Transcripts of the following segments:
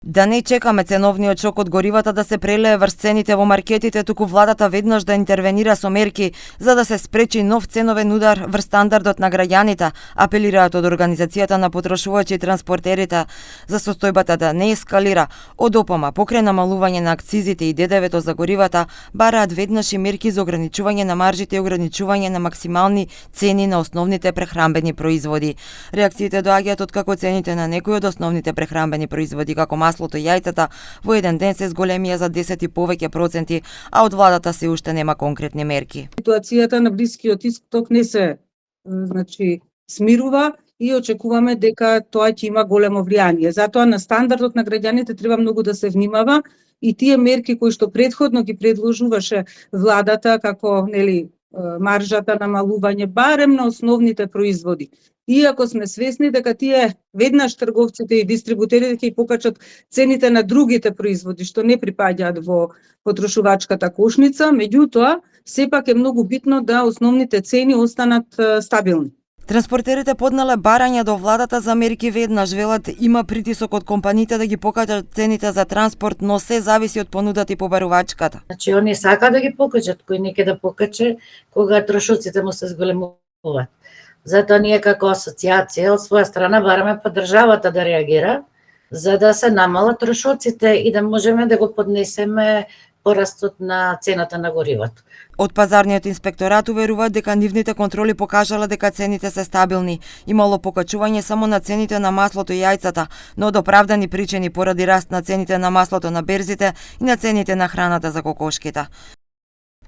Да не чекаме ценовниот шок од горивата да се прелее врз цените во маркетите, туку владата веднаш да интервенира со мерки за да се спречи нов ценовен удар врз стандардот на граѓаните, апелираат од Организацијата на потрошувачи и транспортерите за состојбата да не ескалира. Од ОПМ покрај намалување на акцизите и ДДВ-то за горивата, бараат веднаш и мерки за ограничување на маржите и ограничување на максимални цени на основните прехранбени производи. Реакциите доаѓаат од како цените на некои од основните прехранбени производи, како маслото и јајцата, во еден ден се зголемија за 10 и повеќе проценти, а од владата се уште нема конкретни мерки. Ситуацијата на Блискиот Исток не се смирува и очекуваме дека тоа ќе има големо влијание. Затоа на стандардот на граѓаните треба многу да се внимава и тие мерки кои што претходно ги предложуваше владата, како маржата намалување барем на основните производи. Иако сме свесни дека тие веднаш трговците и дистрибутерите ќе покачат цените на другите производи што не припаѓаат во потрошувачката кошница, меѓутоа сепак е многу битно да основните цени останат стабилни. Транспортерите поднале барање до владата за мерки веднаш, велат има притисок од компаниите да ги покачат цените за транспорт, но се зависи од понудата и побарувачката. Значи они сака да ги покачат, кој не ќе да покаче кога трошоците му се зголемуваат. Затоа ние како асоцијација од своја страна бараме државата да реагира за да се намалат трошоците и да можеме да го поднесеме порастот на цената на горивото. Од пазарниот инспекторат уверуваат дека нивните контроли покажале дека цените се стабилни. Имало покачување само на цените на маслото и јајцата, но од оправдани причини поради раст на цените на маслото на берзите и на цените на храната за кокошките.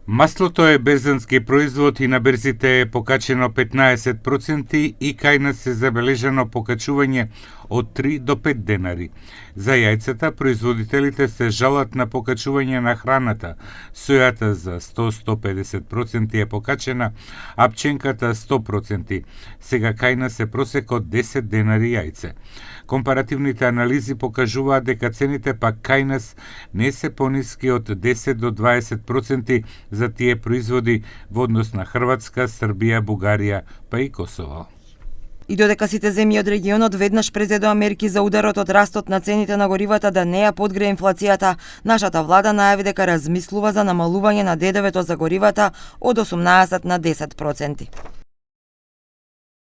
Маслото е берзански производ и на берзите е покачено 15% и кај нас се забележано покачување од 3 до 5 денари. За јајцата производителите се жалат на покачување на храната. Сојата за 100-150% е покачена, а пченката 100%. Сега кај нас е просекот 10 денари јајце. Компаративните анализи покажуваат дека цените пак кај нас не се пониски од 10 до 20% за тие производи во однос на Хрватска, Србија, Бугарија, па и Косово. И додека сите земји од регионот веднаш презедоа мерки за ударот од растот на цените на горивата да не ја подгрее инфлацијата, нашата влада најави дека размислува за намалување на ДДВ-то за горивата од 18 на 10%.